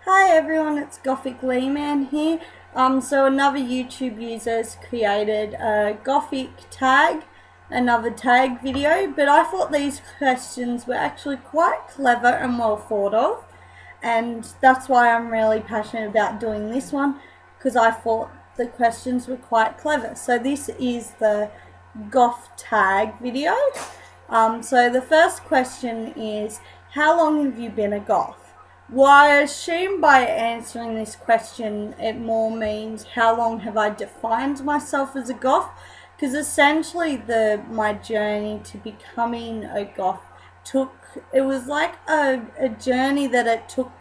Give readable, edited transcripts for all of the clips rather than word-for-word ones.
Hi everyone, it's Gothic Man here. So another YouTube user has created a Gothic tag, another tag video, but I thought these questions were actually quite clever and well thought of, and that's why I'm really passionate about doing this one, because I thought the questions were quite clever. So this is the Goth tag video. So the first question is, how long have you been a goth? Well, I assume by answering this question, it more means how long have I defined myself as a goth? Because essentially, my journey to becoming a goth it was like a journey that it took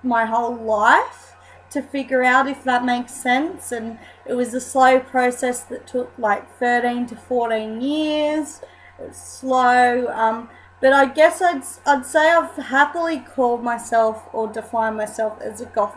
my whole life to figure out, if that makes sense. And it was a slow process that took like 13 to 14 years. It was slow. But I guess I'd say I've happily called myself or defined myself as a goth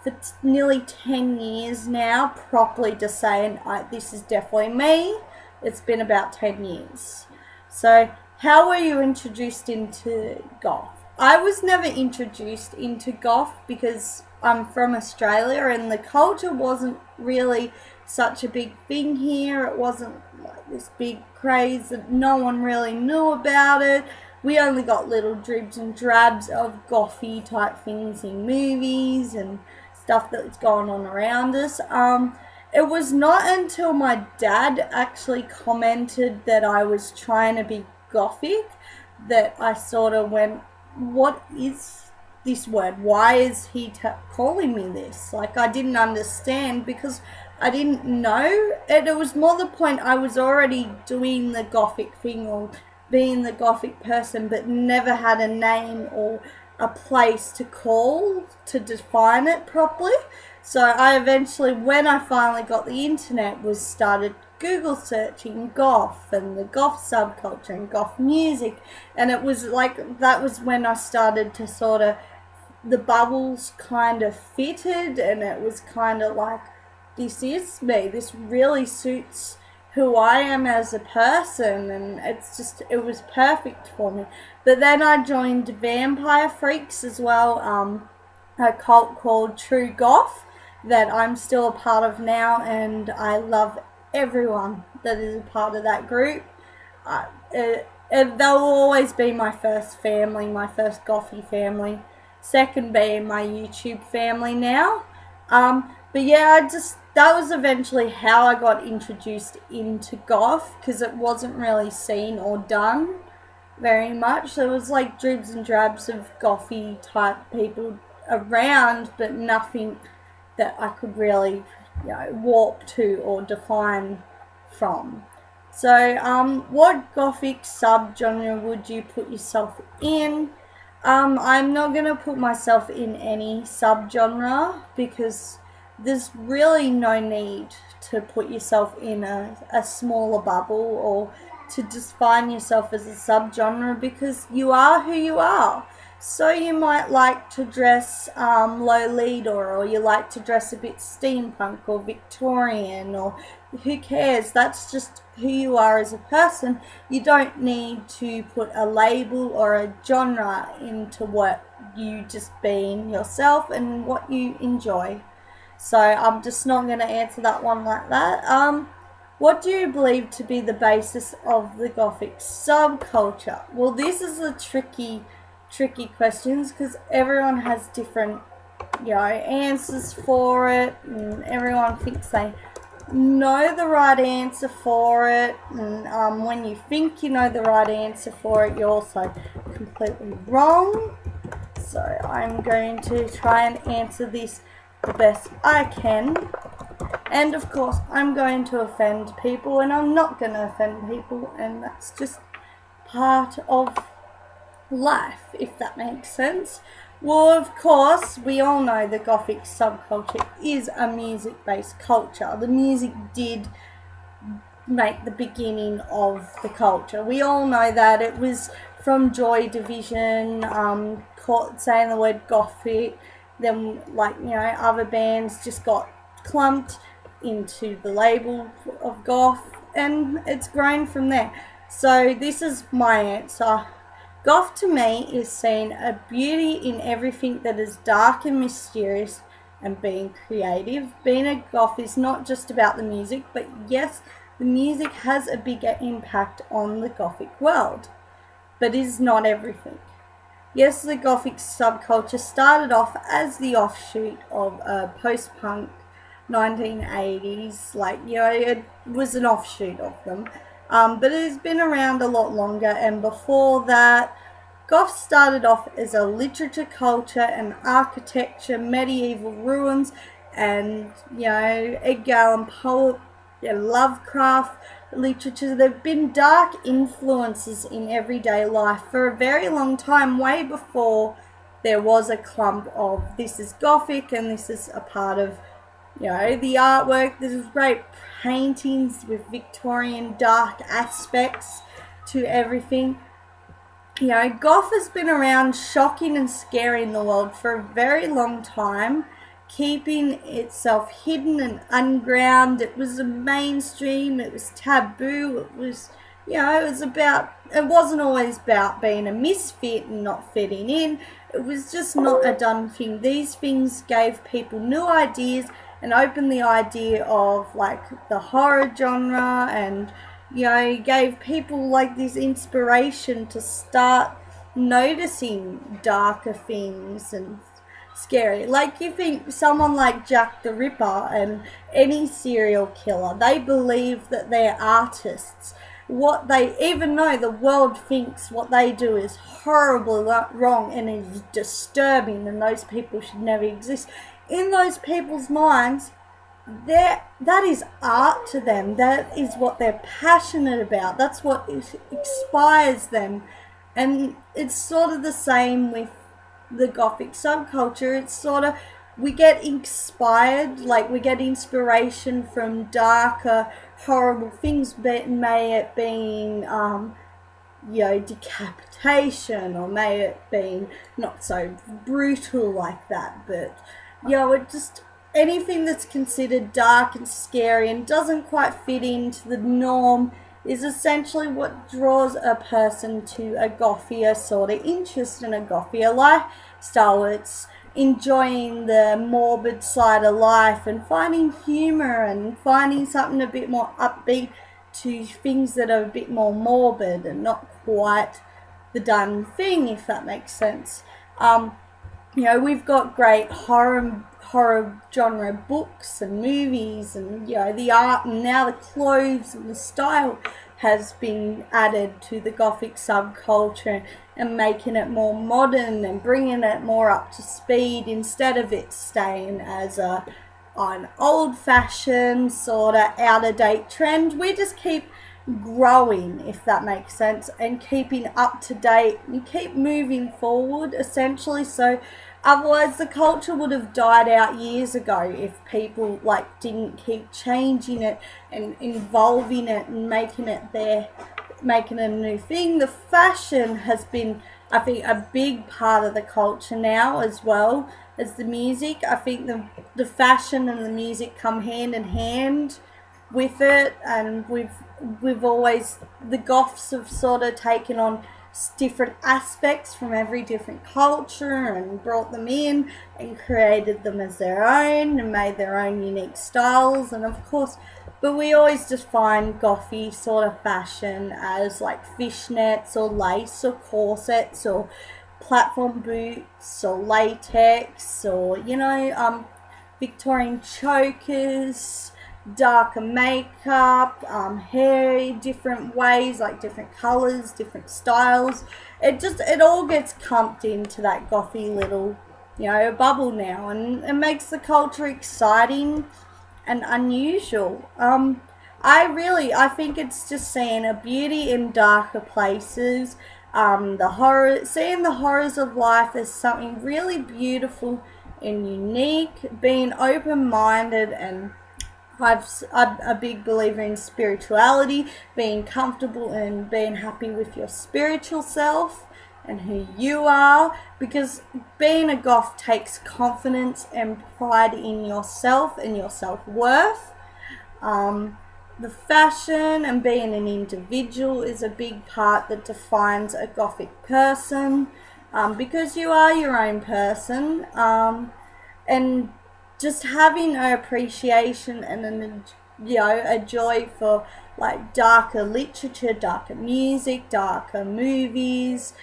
for nearly 10 years now, properly to say, this is definitely me. It's been about 10 years. So, how were you introduced into goth? I was never introduced into goth because I'm from Australia and the culture wasn't really such a big thing here. It wasn't like this big craze that no one really knew about it. We only got little dribs and drabs of gothy type things in movies and stuff that was going on around us. It was not until my dad actually commented that I was trying to be gothic that I sort of went, what is this word? Why is he calling me this? Like, I didn't understand because I didn't know. And it was more the point I was already doing the gothic thing or being the gothic person, but never had a name or a place to call to define it properly. So I eventually, when I finally got the internet, started Google searching goth and the goth subculture and goth music, and it was like that was when I started to sort of, the bubbles kind of fitted, and it was kind of like, this is me, this really suits who I am as a person, and it was perfect for me. But then I joined Vampire Freaks as well, a cult called True Goth that I'm still a part of now, and I love everyone that is a part of that group. They'll always be my first family, my first gothy family, second being my YouTube family now. But yeah, that was eventually how I got introduced into goth, because it wasn't really seen or done very much. There was like dribs and drabs of gothy type people around, but nothing that I could really, warp to or define from. So, what gothic subgenre would you put yourself in? I'm not going to put myself in any subgenre because there's really no need to put yourself in a smaller bubble or to define yourself as a subgenre, because you are who you are. So you might like to dress Lolita, or you like to dress a bit steampunk or Victorian, or who cares? That's just who you are as a person. You don't need to put a label or a genre into what you just being yourself and what you enjoy. So I'm just not going to answer that one like that. What do you believe to be the basis of the Gothic subculture? Well, this is a tricky questions because everyone has different, answers for it, and everyone thinks they know the right answer for it. And when you think you know the right answer for it, you're also completely wrong. So I'm going to try and answer this the best I can. And of course, I'm going to offend people, and I'm not going to offend people, and that's just part of life, if that makes sense. Well, of course, we all know the Gothic subculture is a music-based culture. The music did make the beginning of the culture. We all know that. It was from Joy Division, saying the word Gothic, then other bands just got clumped into the label of goth, and it's grown from there. So this is my answer. Goth to me is seeing a beauty in everything that is dark and mysterious and being creative. Being a goth is not just about the music, but yes, the music has a bigger impact on the gothic world, but is not everything. Yes, the gothic subculture started off as the offshoot of post-punk 1980s, it was an offshoot of them. But it has been around a lot longer, and before that, goth started off as a literature culture and architecture, medieval ruins, and Edgar Allan Poe, Lovecraft literature. There have been dark influences in everyday life for a very long time, way before there was a clump of this is gothic and this is a part of the artwork. There's great paintings with Victorian dark aspects to everything. Goth has been around shocking and scaring the world for a very long time, keeping itself hidden and underground. It was a mainstream, it was taboo, it wasn't always about being a misfit and not fitting in. It was just not a done thing. These things gave people new ideas and opened the idea of the horror genre, and gave people this inspiration to start noticing darker things and scary. You think someone like Jack the Ripper and any serial killer, they believe that they're artists. Even though the world thinks what they do is horribly wrong and is disturbing and those people should never exist, in those people's minds, that is art to them. That is what they're passionate about. That's what inspires them. And it's sort of the same with the gothic subculture. It's sort of, we get inspired, we get inspiration from darker, horrible things, may it being decapitation, or may it being not so brutal like that, but it just, anything that's considered dark and scary and doesn't quite fit into the norm is essentially what draws a person to a gothier sort of interest in a gothier lifestyle. It's enjoying the morbid side of life and finding humor and finding something a bit more upbeat to things that are a bit more morbid and not quite the done thing, if that makes sense. We've got great horror genre books and movies, and the art, and now the clothes and the style has been added to the gothic subculture and making it more modern and bringing it more up to speed, instead of it staying as an old-fashioned sort of out-of-date trend. We just keep growing, if that makes sense, and keeping up to date and keep moving forward, essentially. So otherwise the culture would have died out years ago if people didn't keep changing it and involving it and making it a new thing. The fashion has been, I think, a big part of the culture now, as well as the music. I think the fashion and the music come hand in hand with it, and we've always, the goths have sort of taken on different aspects from every different culture and brought them in and created them as their own and made their own unique styles. And of course, but we always define gothy sort of fashion as fishnets or lace or corsets or platform boots or latex or Victorian chokers, darker makeup, hair, different ways, different colours, different styles. It all gets clumped into that gothy little, bubble now, and it makes the culture exciting and unusual. I think it's just seeing a beauty in darker places. Seeing the horrors of life as something really beautiful and unique, being open-minded, and I'm a big believer in spirituality, being comfortable and being happy with your spiritual self and who you are, because being a goth takes confidence and pride in yourself and your self-worth. the fashion and being an individual is a big part that defines a Gothic person, because you are your own person, and just having an appreciation and a joy for like darker literature, darker music, darker movies.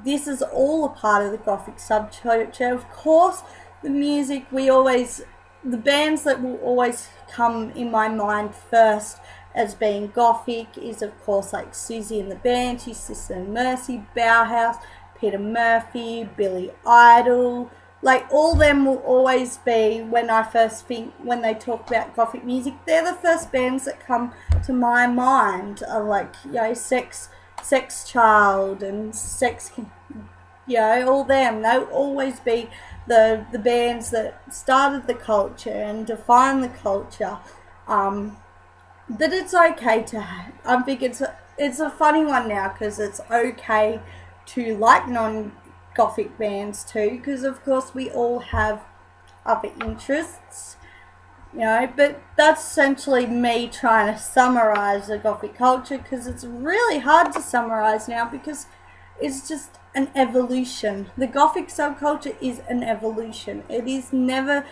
This is all a part of the Gothic subculture. Of course, the music, the bands that will always come in my mind first as being Gothic is of course like Susie and the Banshees, Sister and Mercy, Bauhaus, Peter Murphy, Billy Idol. Like all them will always be, when they talk about Gothic music, they're the first bands that come to my mind. Are like, Sex Child and all them. They'll always be the bands that started the culture and defined the culture. But it's okay I think it's a funny one now, because it's okay to like non-Gothic bands too, because of course we all have other interests, but that's essentially me trying to summarize the Gothic culture, because it's really hard to summarize now, because it's just an evolution. The Gothic subculture is an evolution. It is never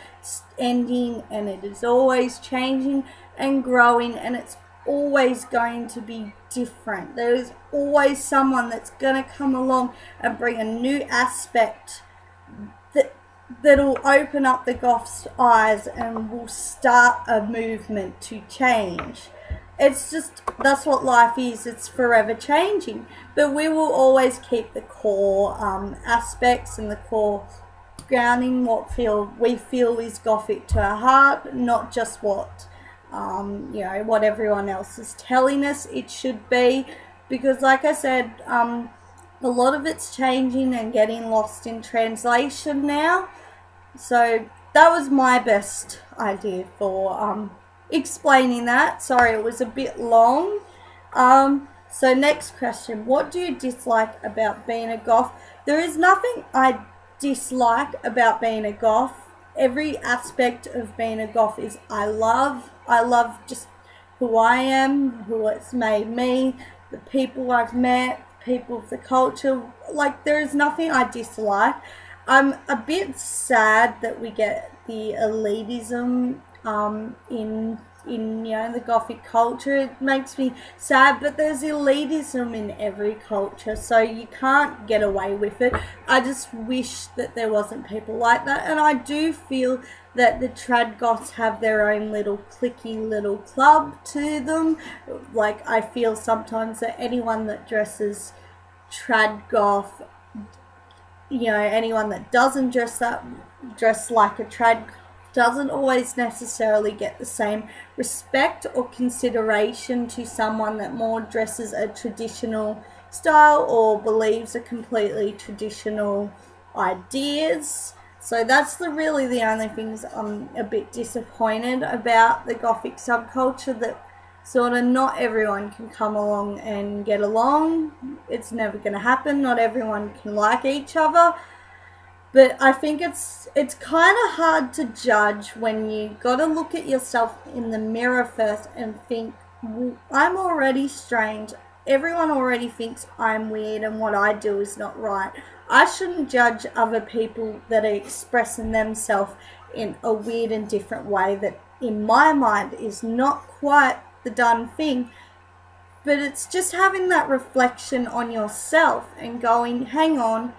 ending, and it is always changing and growing, and it's always going to be different. There is always someone that's going to come along and bring a new aspect that'll open up the goths' eyes and will start a movement to change. It's just, that's what life is. It's forever changing, but we will always keep the core aspects and the core grounding what we feel is Gothic to our heart, not just what what everyone else is telling us it should be, because like I said, a lot of it's changing and getting lost in translation now. So that was my best idea for explaining that. Sorry, it was a bit long. So next question, what do you dislike about being a goth? There is nothing I dislike about being a goth. Every aspect of being a goth is I love just who I am, who it's made me, the people I've met, people of the culture. Like, there is nothing I dislike. I'm a bit sad that we get the elitism in the Gothic culture. It makes me sad, but there's elitism in every culture, so you can't get away with it. I just wish that there wasn't people like that, and I do feel that the trad goths have their own little cliquey little club to them. Like, I feel sometimes that anyone that dresses trad goth, anyone that doesn't dress like a trad doesn't always necessarily get the same respect or consideration to someone that more dresses a traditional style or believes a completely traditional ideas. So that's really the only things I'm a bit disappointed about the Gothic subculture, that sort of not everyone can come along and get along. It's never going to happen. Not everyone can like each other. But I think it's kind of hard to judge when you got to look at yourself in the mirror first and think, I'm already strange. Everyone already thinks I'm weird and what I do is not right. I shouldn't judge other people that are expressing themselves in a weird and different way that in my mind is not quite the done thing. But it's just having that reflection on yourself and going, hang on,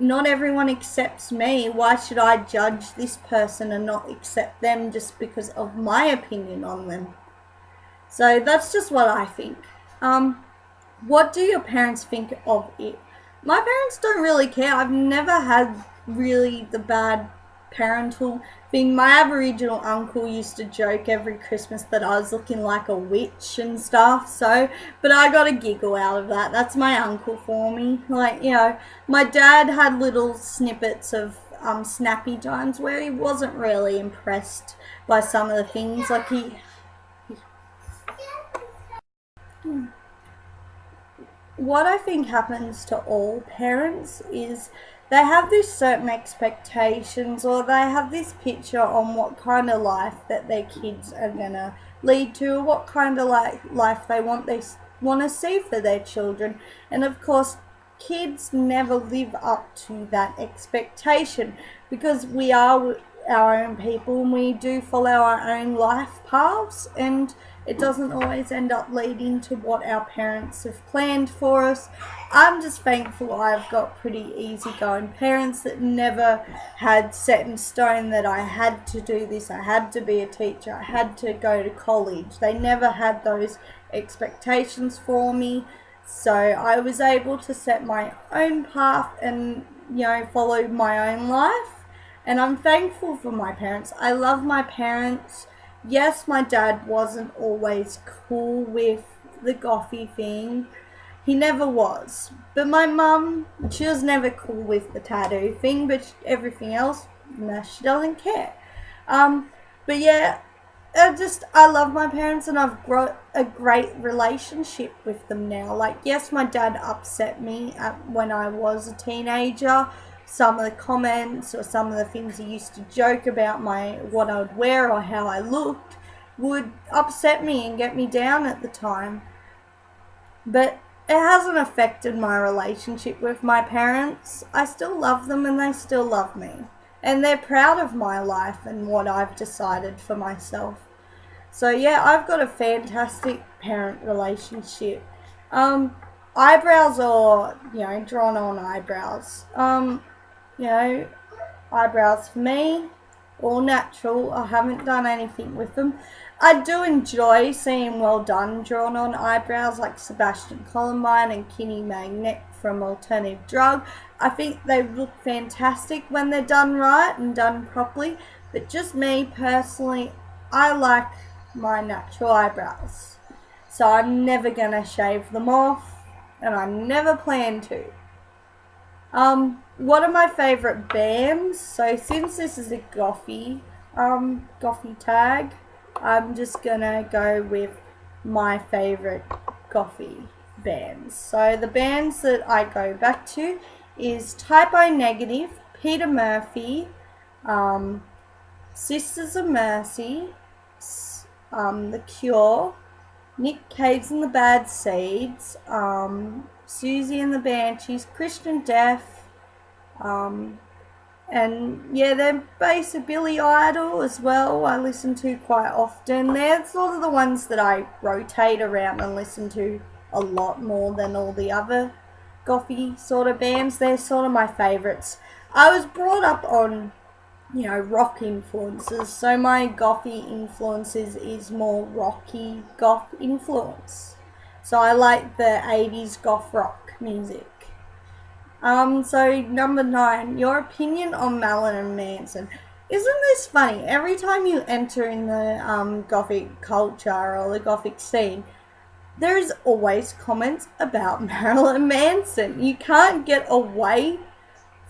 not everyone accepts me. Why should I judge this person and not accept them just because of my opinion on them? So that's just what I think. What do your parents think of it? My parents don't really care. I've never had really the bad parental thing. My Aboriginal uncle used to joke every Christmas that I was looking like a witch and stuff, but I got a giggle out of that. That's my uncle for me. Like, my dad had little snippets of snappy times where he wasn't really impressed by some of the things. Like what I think happens to all parents is they have this certain expectations, or they have this picture on what kind of life that their kids are gonna lead to, or what kind of life they want to see for their children. And of course, kids never live up to that expectation, because we are our own people and we do follow our own life paths, and it doesn't always end up leading to what our parents have planned for us. I'm just thankful I've got pretty easygoing parents that never had set in stone that I had to do this, I had to be a teacher, I had to go to college. They never had those expectations for me. So I was able to set my own path and, follow my own life. And I'm thankful for my parents. I love my parents. Yes, my dad wasn't always cool with the gothy thing. He never was. But my mum, she was never cool with the tattoo thing, but everything else, nah, she doesn't care. But yeah, I love my parents, and I've got a great relationship with them now. Like, yes, my dad upset me when I was a teenager. Some of the comments or some of the things he used to joke about what I would wear or how I looked would upset me and get me down at the time. But it hasn't affected my relationship with my parents. I still love them and they still love me. And they're proud of my life and what I've decided for myself. So yeah, I've got a fantastic parent relationship. Eyebrows or, drawn on eyebrows. Eyebrows for me, all natural. I haven't done anything with them. I do enjoy seeing well done drawn on eyebrows like Sebastian Columbine and Kinney Magnet from Alternative Drug. I think they look fantastic when they're done right and done properly. But just me personally, I like my natural eyebrows. So I'm never going to shave them off, and I never plan to. What are my favourite bands? So since this is a Goth tag, I'm just gonna go with my favourite Gothy bands. So the bands that I go back to is Type O Negative, Peter Murphy, Sisters of Mercy, The Cure, Nick Cave's and the Bad Seeds, Susie and the Banshees, Christian Death, and yeah, they're based on Billy Idol as well. I listen to quite often. They're sort of the ones that I rotate around and listen to a lot more than all the other gothy sort of bands. They're sort of my favourites. I was brought up on, rock influences, so my gothy influences is more rocky goth influence. So I like the 80s goth rock music. So number 9, your opinion on Marilyn Manson. Isn't this funny? Every time you enter in the gothic culture or the gothic scene, there's always comments about Marilyn Manson. You can't get away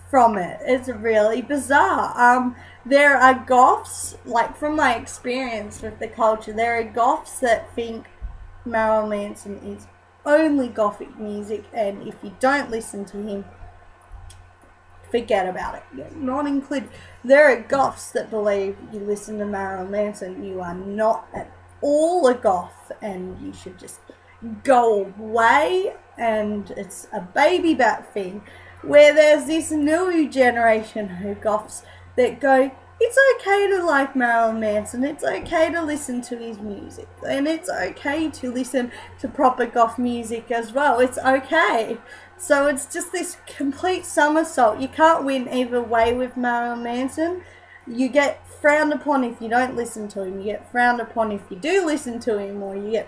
from it. It's really bizarre. There are goths, like from my experience with the culture, there are goths that think Marilyn Manson is only gothic music, and if you don't listen to him, forget about it. You're not included. There are goths that believe you listen to Marilyn Manson, you are not at all a goth, and you should just go away, and it's a baby bat thing, where there's this new generation of goths that go, it's okay to like Marilyn Manson, it's okay to listen to his music, and it's okay to listen to proper goth music as well. It's okay. So it's just this complete somersault. You can't win either way with Marilyn Manson. You get frowned upon if you don't listen to him. You get frowned upon if you do listen to him, or you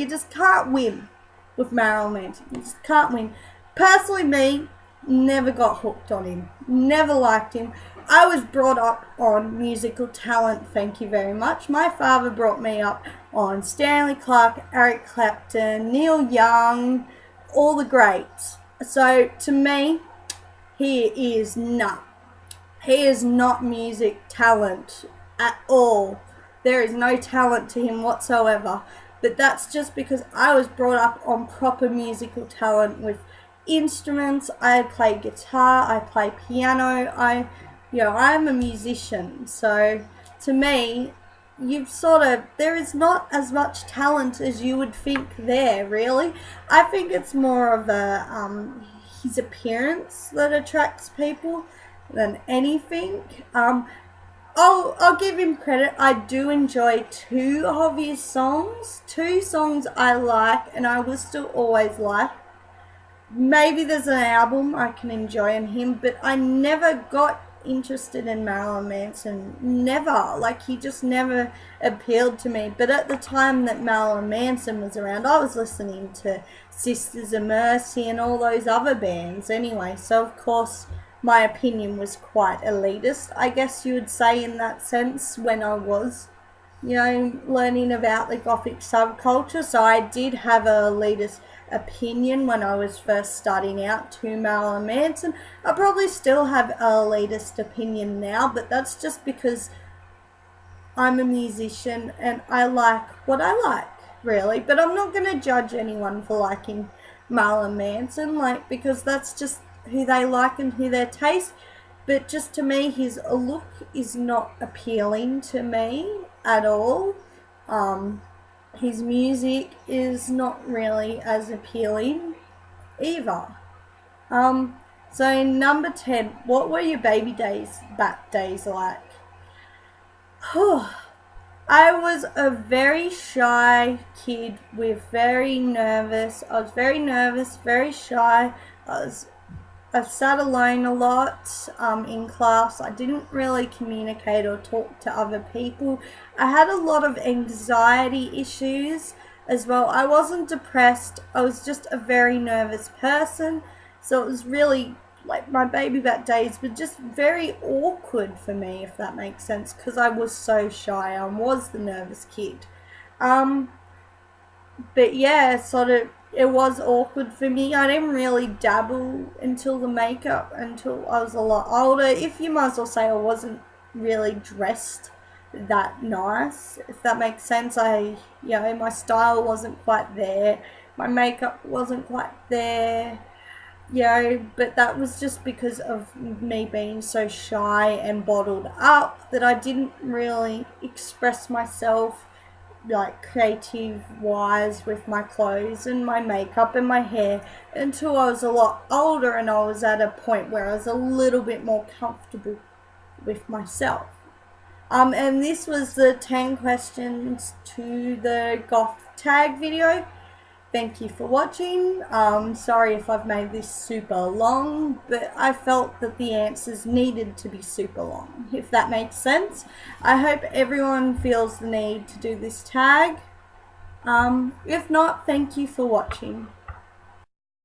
just can't win with Marilyn Manson. You just can't win. Personally, me, never got hooked on him. Never liked him. I was brought up on musical talent, thank you very much. My father brought me up on Stanley Clarke, Eric Clapton, Neil Young, all the greats. So to me, he is not music talent at all. There is no talent to him whatsoever. But that's just because I was brought up on proper musical talent with instruments. I play guitar, I play piano, I'm a musician. So to me, there is not as much talent as you would think there, really. I think it's more of his appearance that attracts people than anything. I'll give him credit. I do enjoy two of his songs. Two songs I like and I will still always like. Maybe there's an album I can enjoy in him, but I never got interested in Marilyn Manson. Never. Like, he just never appealed to me. But at the time that Marilyn Manson was around, I was listening to Sisters of Mercy and all those other bands anyway. So, of course, my opinion was quite elitist, I guess you would say, in that sense, when I was, learning about the Gothic subculture. So I did have a elitist opinion when I was first starting out to Marilyn Manson. I probably still have a elitist opinion now, but that's just because I'm a musician and I like what I like, really. But I'm not going to judge anyone for liking Marilyn Manson, because that's just who they like and who their taste. But just to me, his look is not appealing to me at all. His music is not really as appealing either. So number 10, what were your back days like? I was a very shy kid I was very nervous, very shy. I sat alone a lot in class. I didn't really communicate or talk to other people. I had a lot of anxiety issues as well. I wasn't depressed. I was just a very nervous person. So it was really, my baby back days were just very awkward for me, if that makes sense, because I was so shy. I was the nervous kid. But yeah, it was awkward for me. I didn't really dabble until the makeup until I was a lot older. If you might as well say I wasn't really dressed that nice, if that makes sense. My style wasn't quite there. My makeup wasn't quite there. But that was just because of me being so shy and bottled up that I didn't really express myself creative wise with my clothes and my makeup and my hair until I was a lot older and I was at a point where I was a little bit more comfortable with myself. And this was the 10 questions to the Goth TAG video. Thank you for watching. Sorry if I've made this super long, but I felt that the answers needed to be super long, if that makes sense. I hope everyone feels the need to do this tag. If not, thank you for watching.